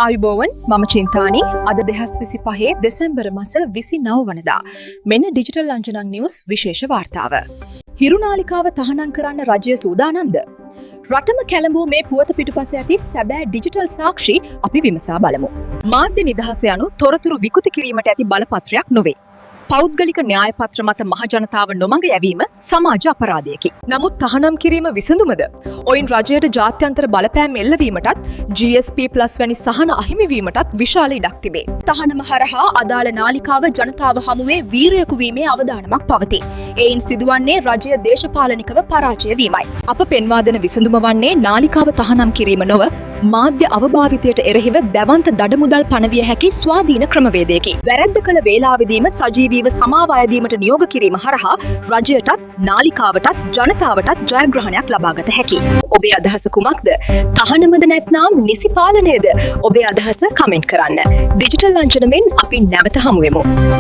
ආයුබෝවන් මම චින්තානි අද 2025 දෙසැම්බර් මාස 29 වනදා මෙන්න ඩිජිටල් ලංජනක් නිවුස් විශේෂ වාර්තාව. හිරු නාලිකාව තහනම් කරන්න රජය සූදානම්ද? රටම කැළඹූ මේ පුවත පිටුපස ඇති සැබෑ ඩිජිටල් සාක්ෂි අපි විමසා බලමු. මාධ්‍ය නිදහස යනු තොරතුරු විකෘති කිරීමට ඇති බලපත්‍රයක් නොවේ. පෞද්ගලික න්‍යාය පත්‍ර මත මහජනතාව නොමඟ යැවීම සමාජ අපරාධයකි. නමුත් තහනම් කිරීම විසඳුමද? ඔයින් රජයට ජාත්‍යන්තර බලපෑම් එල්ලවීමටත් GSP+ වැනි සහන අහිමිවීමටත් විශාල ඉඩක් තිබේ. තහනම හරහා අදාළ නාලිකාව ජනතාව හමුවේ වීරයෙකු වීමේ අවදානමක් පවතී. එයින් සිදුවන්නේ රජය දේශපාලනිකව පරාජය වීමයි. අප පෙන්වා දෙන විසඳුම වන්නේ නාලිකාව තහනම් කිරීම නොව මාධ්‍ය අවභාවිතයට එරෙහිව දැවන්ත දඩමුදල් පනවිය හැකි ස්වාධීන ක්‍රමවේදයකි. වැරැද්ද කළ වේලාවෙදීම සජීවීව සමාව අයදීමට නියෝග කිරීම හරහා රජයටත් නාලිකාවටත් ජනතාවටත් ජයග්‍රහණයක් ලබාගත හැකි. ඔබේ අදහස කුමක්ද? තහනමද නැත්නම් නිසි පාලනයද? ඔබේ අදහස කමෙන්ට් කරන්න. ඩිජිටල් ලංජනමෙන් අපි නැවත හමු වෙමු.